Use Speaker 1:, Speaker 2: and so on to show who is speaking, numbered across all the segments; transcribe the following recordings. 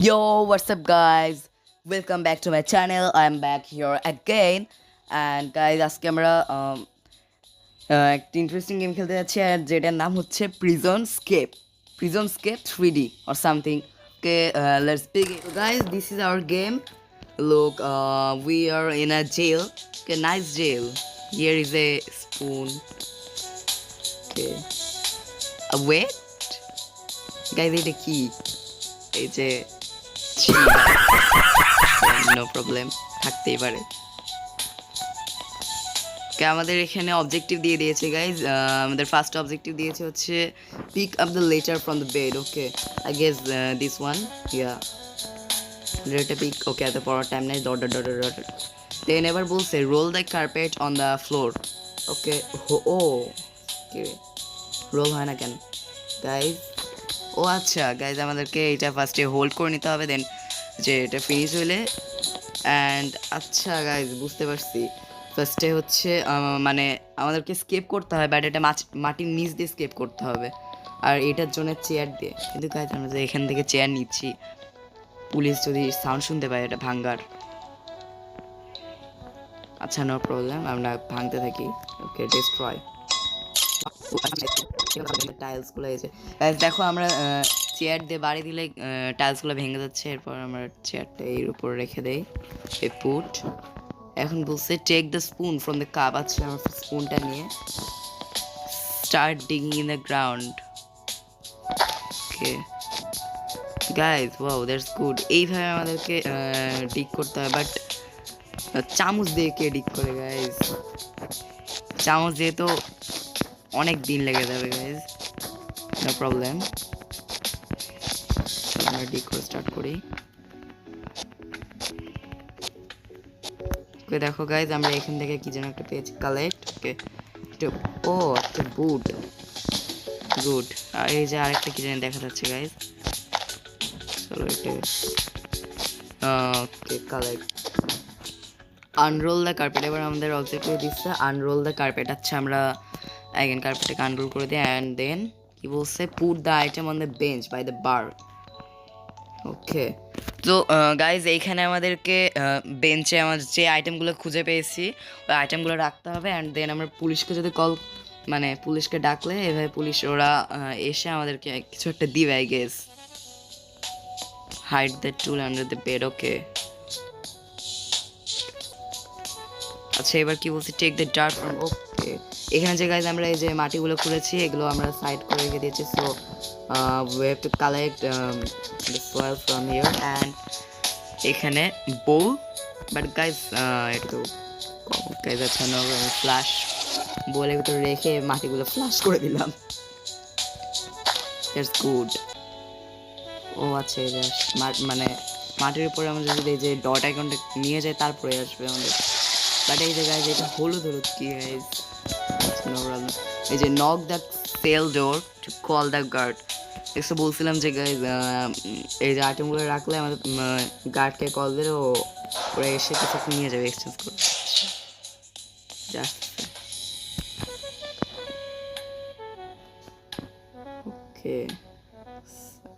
Speaker 1: Yo, what's up, guys? Welcome back to my channel. I'm back here again. And guys, আজকে আমরা একটা interesting game খেলতে যাচ্ছি আর যেটার নাম হচ্ছে prison escape 3D or something. Okay, let's begin. So guys, this is our game. Look, we are in a jail. Okay, nice jail. Here is a spoon. Okay. Wait. Guys, এটা কি? এই যে no problem থাকতেই পারে। আমাদের এখানে objective দিয়ে দিয়েছে গাইজ। আমাদের ফার্স্ট অবজেক্টিভ দিয়েছে হচ্ছে pick up the letter from the bed. Okay, I guess this one. Yeah, letter pick. Okay, এত পড়ার টাইম নেই। Dot dot dot dot. Then এবার বলছে roll the carpet on the floor. Okay, ও কে roll হয় না কেন গাইজ? ও আচ্ছা গাইজ, আমাদেরকে এটা ফার্স্টে হোল্ড করে নিতে হবে, দেন যে এটা ফিনিশ হইলে অ্যান্ড আচ্ছা গাইজ বুঝতে পারছি। ফার্স্টে হচ্ছে মানে আমাদেরকে স্কেপ করতে হবে, বাট এটা মাটির নিচ দিয়ে স্কেপ করতে হবে, আর এটার জন্য চেয়ার দিয়ে। কিন্তু গাইজ আমরা যে এখান থেকে চেয়ার নিচ্ছি, পুলিশ যদি সাউন্ড শুনতে পায় এটা ভাঙ্গার। আচ্ছা, নো প্রবলেম, আমরা ভাঙতে থাকি। ওকে, ডিস্ট্রয় টাইলসগুলো। এই যে দেখো, আমরা চেয়ার দিয়ে বাড়ি দিলে টাইলসগুলো ভেঙে যাচ্ছে। এরপর আমরা চেয়ারটা এর উপর রেখে দেই, এই পুট। এখন বলছে take the spoon from the cup. আচ্ছা, আমার স্পুনটা নিয়ে start digging in the ground. Okay guys, wow, that's good. এইভাবে আমাদেরকে ডিগ করতে হয়, বাট চামচ দিয়ে কে ডিগ করে গাইজ? চামচ দিয়ে তো অনেক দিন লেগে যাবে গাইজ। নো প্রবলেম, আমরা ডিগ করে স্টার্ট করি। ওকে দেখো গাইজ, আমরা এখান থেকে কি যেন একটা পেয়েছি, কালেক্ট। ওকে, ও একটা বুট, গুড। আর এই যে আরেকটা কি যেন দেখা যাচ্ছে গাইজ, চলো এটা। ওকে, কালেক্ট, আনরোল দ্য কার্পেট। এবার আমাদের অবজেক্টিভ দিচ্ছে আনরোল দ্য কার্পেট। আচ্ছা, আমরা অ্যাগেন কার্পেটটাকে আনরোল করে দিই, অ্যান্ড দেন কি বলছে, put the item on the bench by the bar. Okay, তো গাইজ এইখানে আমাদেরকে বেঞ্চে আমার যে আইটেমগুলো খুঁজে পেয়েছি ওই আইটেমগুলো রাখতে হবে, অ্যান্ড দেন আমরা পুলিশকে যদি মানে পুলিশকে ডাকলে এভাবে পুলিশ ওরা এসে আমাদেরকে কিছু একটা দিবে, I guess. Hide the tool under the bed. Okay, আচ্ছা এবার কি বলছি, take the dart from. Okay, এখানে যে গাইজ আমরা এই যে মাটিগুলো খুঁড়েছি এগুলো আমরা সাইড করে রেখে দিয়েছি। So we have to collect the soil from here, and এখানে bowl, বাট গাইজ এটা তো গাইজ। আচ্ছা, ফ্লাশ বলের ভিতরে রেখে মাটিগুলো ফ্লাশ করে দিলাম। That's good. ও আচ্ছা, এই যে মানে মাটির উপরে আমরা যদি এই যে ডট আইকনটা নিয়ে যাই তারপরে আসবে আমাদের। বাট এই যে গাইজ এটা হলুদ হলুদ কি গাইজ? No problem. এই যে knock the cell door to call the guard. এসে বলছিলাম যে গাইজ এই যে আইটেমগুলো রাখলে আমাদের গার্ডকে কল দিলে ওরা এসে কিছু নিয়ে যাবে এক্সচেঞ্জ করে। ওকে,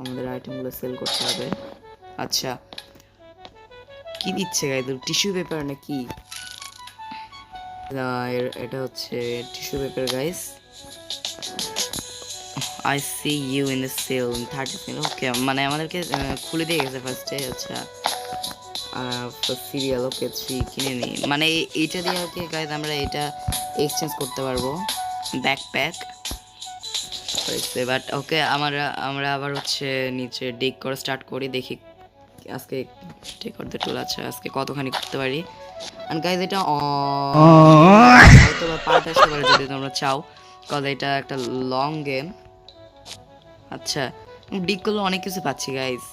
Speaker 1: আমাদের আইটেমগুলো সেল করতে হবে। আচ্ছা, কি দিচ্ছে গাইজ? টিস্যু পেপার নাকি? এটা হচ্ছে tissue paper guys. I see you in the cell in 30 second. Okay, মানে আমাদেরকে খুলে দিয়ে গেছে ফার্স্টে। আচ্ছা, সিরিয়াল। ওকে, 3 কিনে নিই, মানে এইটা দিয়ে আর কি গাইজ আমরা এটা এক্সচেঞ্জ করতে পারবো, ব্যাকপ্যাক। বাট ওকে, আমরা আবার হচ্ছে নিচে ডিগ করে স্টার্ট করি, দেখি আজকে টেক করতে টুল আছে আজকে কতখানি করতে পারি। অ্যান্ড গাইজ এটা হয়তো বা পার্ট আসতে পারে যদি তোমরা চাও, কজ এটা একটা লং গেম। আচ্ছা, ডিগ করলে অনেক কিছু পাচ্ছি গাইজ।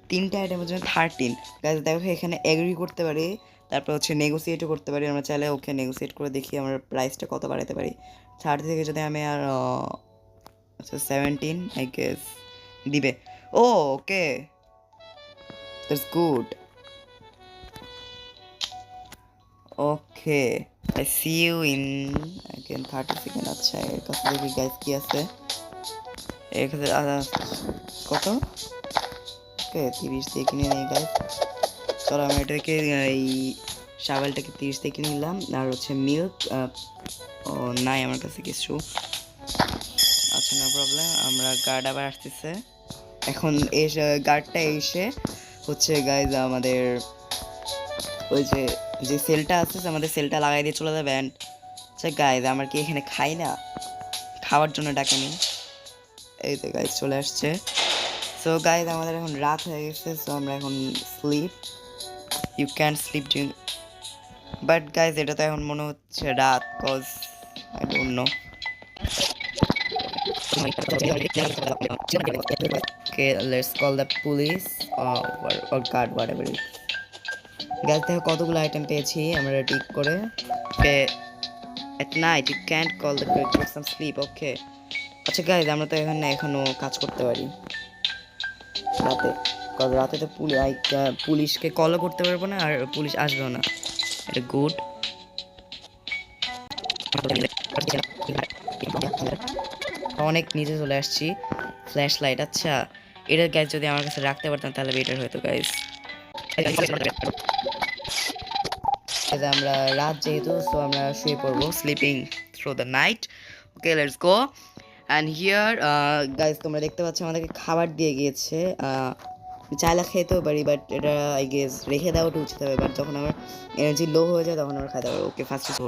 Speaker 1: তিনটা আইটেমের জন্য 13 গাইজ। দেখো এখানে এগ্রি করতে পারি, তারপর হচ্ছে নেগোসিয়েটও করতে পারি। আমরা চাইলে ওকে নেগোসিয়েট করে দেখি আমরা প্রাইসটা কত বাড়াতে পারি। 30 থেকে যদি আমি আর আচ্ছা 17 আই গেস দিবে। ও okay, that's good. Okay, I see you in again 30 second. আচ্ছা এর কাছে দেখি গাইস কি আছে। এর কাছে কত? ওকে 30 দিয়ে কিনে নিই গাইস। চলো আমি এটাকে এই শাওয়েলটাকে 30 দিয়ে কিনে নিলাম। আর হচ্ছে মিল্ক ও নাই আমার কাছে কিছু। আচ্ছা নো প্রবলেম, আমরা গার্ড আবার আসতেছে এখন। এসে গার্ডটা এসে হচ্ছে গাইজ আমাদের ওই যে সেলটা আছে আমাদের সেলটা লাগাই দিয়ে চলে যাবে। অ্যান্ড আচ্ছা গাইজ আমার কি এখানে খাই না, খাওয়ার জন্য ডাকেনি। এই তো গাইজ চলে আসছে। সো গাইজ আমাদের এখন রাত হয়ে গেছে, সো আমরা এখন sleep, you can sleep during, but guys এটা তো এখন মনে হচ্ছে রাত, cause I don't know. Okay, let's call the police or guard, whatever it is. গাছ থেকে কতগুলো আইটেম পেয়েছি আমরা টিক করে। At night you can't call the police, get some sleep. Okay. আচ্ছা গাইজ আমরা তো এখানে এখনো কাজ করতে পারি রাতে, কারণ রাতে তো পুলিশকে কলও করতে পারবো না আর পুলিশ আসবেও না। এটা গুড। অনেক নিচে চলে আসছি। ফ্ল্যাশ লাইট, আচ্ছা এটা গাইজ যদি আমার কাছে রাখতে পারতাম তাহলে বেটার হতো গাইজ। আমরা রাত যেহেতু, সো আমরা শুয়ে পড়বো, sleeping through the night. Okay let's go. And here guys তোমরা দেখতে পাচ্ছ আমাদেরকে খাবার দিয়ে গিয়েছে। চাইলে খেতেও পারি, বাট এটা আই গেস রেখে দেওয়াটা উচিত হবে। বাট যখন আমার এনার্জি লো হয়ে যায় তখন আমরা খাইতে পারবো। ওকে ফার্স্ট ও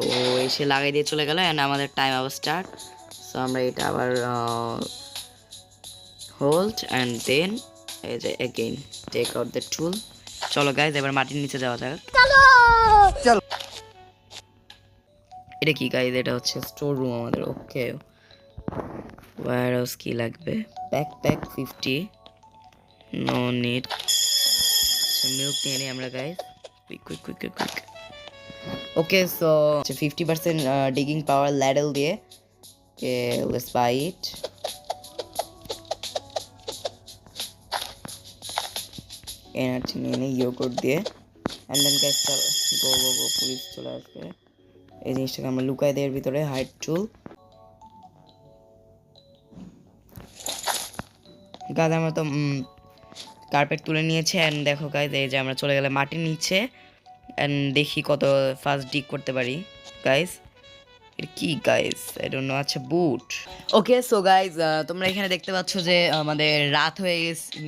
Speaker 1: এসে লাগাই দিয়ে চলে গেল। অ্যান্ড আমাদের টাইম আবার স্টার্ট। সো আমরা এটা আবার হোল্ড অ্যান্ড দেন এই যে again take out the tool. চলো গাইজ এবার মাটির নিচে যাওয়া যাক। চলো। এটা কি গাইজ? এটা হচ্ছে স্টোর রুম আমাদের। ওকে ওয়্যার হাউস কি লাগবে? Backpack 50, no need. আচ্ছা মিল্ক নিয়ে নিই আমরা guys, quick quick quick quick. Okay so 50% digging power ladle দিয়ে। Okay let's buy it. Energy নিয়ে নিই ইয়োগurt দিয়ে। অ্যান্ড দেন গাইজ চলো গো গো গো, পুলিশ চলে আসবে। এই জিনিসটাকে আমরা লুকাই দেওয়ার ভিতরে হাইড টুল। গাছ আমরা তো কার্পেট তুলে নিয়েছে। অ্যান্ড দেখো গাইজ এই যে আমরা চলে গেলে মাটির নিচে। অ্যান্ড দেখি কত ফাস্ট ডিগ করতে পারি গাইজ। এটা কি গাইজ? I don't no. আচ্ছা বুট। ওকে সো গাইজ তোমরা এখানে দেখতে পাচ্ছ যে আমাদের রাত হয়ে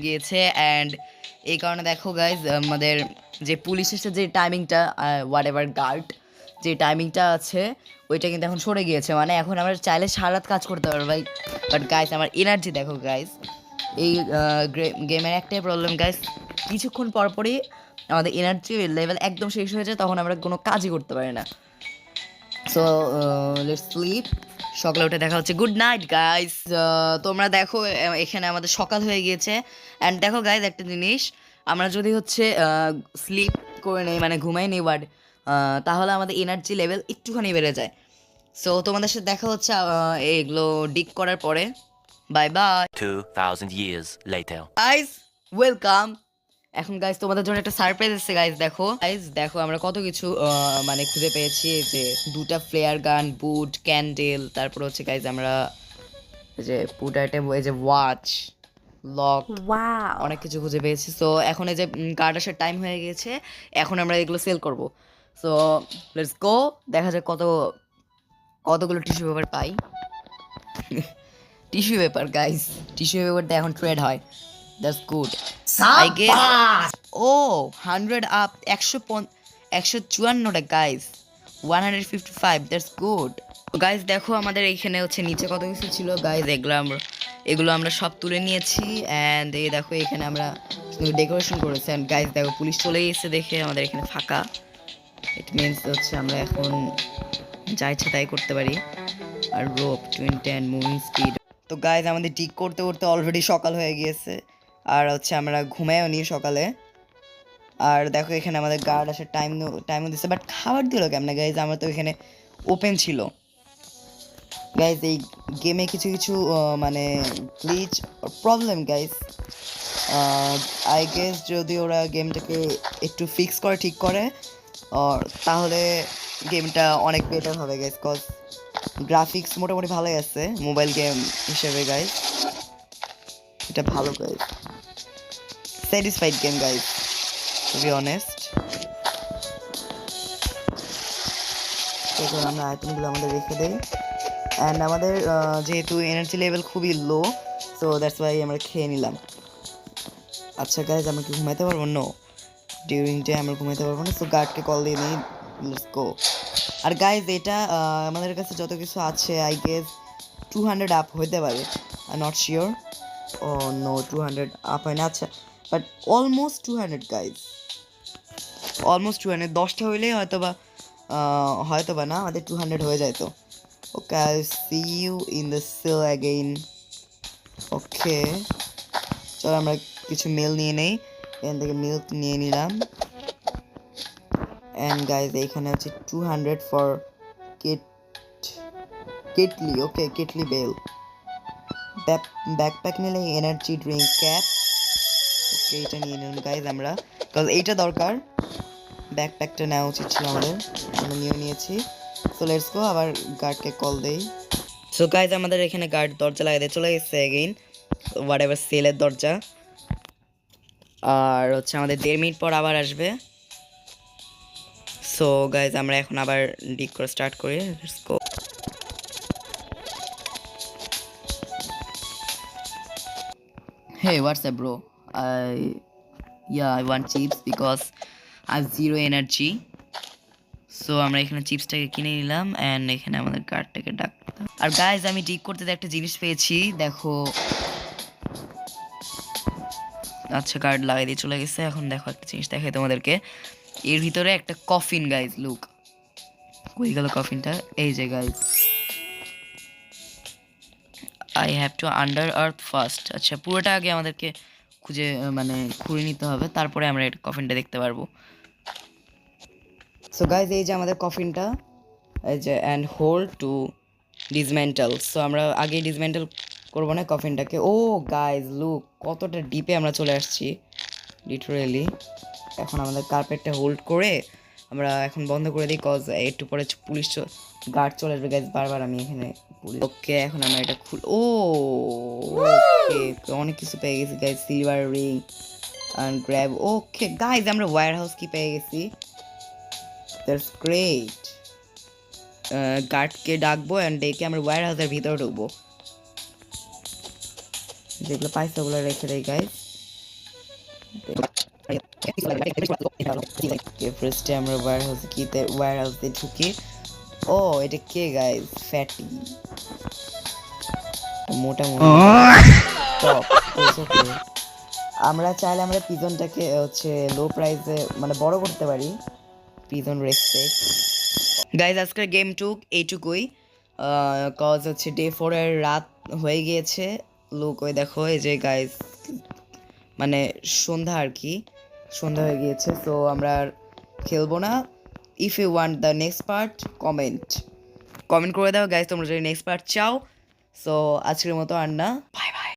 Speaker 1: গিয়েছে। অ্যান্ড এই কারণে দেখো গাইজ আমাদের যে পুলিশ এসে যে টাইমিংটা হোয়াট এভার গার্ড যে টাইমিংটা আছে ওইটা কিন্তু এখন সরে গিয়েছে। মানে এখন আমরা চাইলে সারা রাত কাজ করতে পারবো ভাই। বাট গাইজ আমার এনার্জি দেখো গাইজ, এই গেমের একটাই প্রবলেম গাইজ, কিছুক্ষণ পরপরই আমাদের এনার্জি লেভেল একদম শেষ হয়ে যায়, তখন আমরা কোনো কাজই করতে পারি না। So let's sleep. সকালে উঠে দেখা হচ্ছে। Good night guys. তোমরা দেখো এখানে আমাদের সকাল হয়ে গিয়েছে। অ্যান্ড দেখো গাইজ একটা জিনিস, আমরা যদি হচ্ছে স্লিপ করে নেই মানে ঘুমাই নেই ওয়ার্ড, তাহলে আমাদের এনার্জি লেভেল একটুখানি বেড়ে যায়। সো তোমাদের সাথে দেখা হচ্ছে এগুলো ডিক করার পরে। Bye bye.
Speaker 2: 2000 years later.
Speaker 1: Guys welcome. এখন গাইজ তোমাদের জন্য একটা সারপ্রাইজ আছে গাইজ। দেখো গাইজ দেখো আমরা কত কিছু মানে খুঁজে পেয়েছি। যে দুটা ফ্লেয়ার গান, বুট, ক্যান্ডেল, তারপর হচ্ছে গাইজ আমরা যে বুট আইটেম, এই যে ওয়াচ, লক, অনেক কিছু খুঁজে পেয়েছি। সো এখন এই যে গার্ড আসার টাইম হয়ে গেছে, এখন আমরা এগুলো সেল করব। সো লেটস গো, দেখা যাক কতগুলো টিস্যু পেপার পাই। Tissue paper guys, tissue paper দিয়ে এখন ট্রেড হয়। That's good I guess. ও 100 আপ, 154টা গাইজ, 155, দ্যাটস গুড। গাইজ দেখো আমাদের এইখানে হচ্ছে নিচে কত কিছু ছিল গাইজ, এগুলো আমরা সব তুলে নিয়েছি। অ্যান্ড এই দেখো এখানে আমরা ডেকোরেশন করেছি। অ্যান্ড গাইজ দেখো পুলিশ চলে গেছে দেখে আমাদের এখানে ফাঁকা। ইট মিনস হচ্ছে আমরা এখন যা ইচ্ছা তাই করতে পারি। আর রোপ 20 অ্যান্ড মুভিং স্পিড। তো গাইজ আমাদের ঠিক করতে করতে অলরেডি সকাল হয়ে গিয়েছে। আর হচ্ছে আমরা ঘুমাইও নি সকালে। আর দেখো এখানে আমাদের গার্ড আসার টাইমও দিচ্ছে, বাট খাবার দিল কেমন গাইজ? আমরা তো এখানে ওপেন ছিল গাইজ। এই গেমে কিছু কিছু মানে glitch problem guys. I guess যদি ওরা গেমটাকে একটু ফিক্স করে ঠিক করে আর তাহলে গেমটা অনেক বেটার হবে গাইস, কজ গ্রাফিক্স মোটামুটি ভালোই আছে মোবাইল গেম হিসেবে গাইস, এটা ভালো guys, satisfied game guys, to be honest. এখন আমরা আইটেমগুলো আমাদের রেখে দেই, অ্যান্ড আমাদের যেহেতু এনার্জি লেভেল খুবই লো, সো দ্যাটস ওয়াই আমরা খেয়ে নিলাম। আচ্ছা গাইজ, আমরা কি ঘুমাইতে পারবো? নো, ডিউরিং ডে আমরা ঘুমাইতে পারবো না, সো গার্ডকে কল দিয়ে নিই, লেটস গো। আর গাইজ এটা আমাদের কাছে যত কিছু আছে আই গেস 200 আপ হইতে পারে, I not sure. Oh no, 200 up হয় না, আচ্ছা বাট অলমোস্ট 200 গাইজ, অলমোস্ট 200, 10টা হইলেই হয়তো বা না আমাদের 200 হয়ে যায় তো। Okay, I see you in the cell again. Okay, চলো আমরা কিছু মিল নিয়ে নেই, এখান থেকে মিল্ক নিয়ে নিলাম। অ্যান্ড গাইজ এইখানে হচ্ছে 200 for kettle. Okay, kettle bell. Backpack নিলে এনার্জি ড্রিঙ্ক ক্যাপ। ওকে, এটা নিয়ে নিলাম গাইজ আমরা, কারণ এইটা দরকার, ব্যাকপ্যাকটা নেওয়া উচিত ছিল আমাদের, আমরা নিয়েছি। সো লেটস গো, আবার গার্ডকে কল দেই। সো গাইজ আমাদের এখানে গার্ড দরজা লাগাতে চলে গেছে এগেইন, হোয়াট এভার সেলের দরজা। আর হচ্ছে আমাদের 1.5 মিনিট পর আবার আসবে। সো গাইজ আমরা এখন আবার ডিক করে স্টার্ট করি, let's go. Hey, what's up, bro? I want chips because I have zero energy. So আমরা এখানে চিপসটাকে কিনে নিলাম, অ্যান্ড এখানে আমাদের কার্ডটাকে ডাকতাম। আর গাইজ আমি ডিক করতে একটা জিনিস পেয়েছি, দেখো। আচ্ছা, কার্ড লাগাই দিয়ে চলে গেছে। এখন দেখো একটা জিনিস দেখাই তোমাদেরকে, এর ভিতরে একটা কফিন গাইজ, লুক, কই গেল কফিনটা, এই যে guys, I have to under earth first. আচ্ছা, পুরোটা আগে আমাদেরকে খুঁজে মানে খুঁড়ে নিতে হবে, তারপরে আমরা এটা কফিনটা দেখতে পারবো। সো গাইজ এই যে আমাদের কফিনটা, এই যে, and hold two dismantle. So আমরা আগে ডিসমেন্টাল করবো না কফিনটাকে। ও গাইজ লুক, কতটা ডিপে আমরা চলে আসছি লিটারেলি। এখন আমাদের কার্পেটটা হোল্ড করে আমরা এখন বন্ধ করে দিই, কজ একটু পরে পুলিশ গার্ড চলে আসবে গাইজ, বারবার আমি এখানে। ওকে, এখন আমরা এটা ও ওকে, অনেক কিছু পেয়ে গেছি guys, silver ring and grab. Okay guys, আমরা ওয়্যার হাউস কি পেয়ে গেছি, দ্যাটস গ্রেট। গার্ডকে ডাকবো অ্যান্ড ডেকে আমরা ওয়্যার হাউসের ভিতরে ঢুকবো, যেগুলো পাইছে ওগুলো রেখে দেয় গাইজ। ফার্স্টে আমরা ওয়্যার হাউসে ঢুকি। ও এটা কে গাইজ, ফ্যাটি, মোটামুটি আমরা চাইলে আমরা পিজনটাকে হচ্ছে লো প্রাইসে মানে বড় করতে পারি, পিজন রেসপেক্ট। গাইজ আজকের গেম টুক এইটুকুই, কজ হচ্ছে ডে 4 এর রাত হয়ে গিয়েছে। লুক ওই দেখো, এই যে গাইজ মানে সন্ধ্যা আর কি, সন্ধ্যা হয়ে গিয়েছে। সো আমরা আর খেলবো না। If you want the next part, comment করে দাও গাইজ, তোমরা যদি নেক্সট পার্ট চাও। সো আজকের মতো আর না, বাই।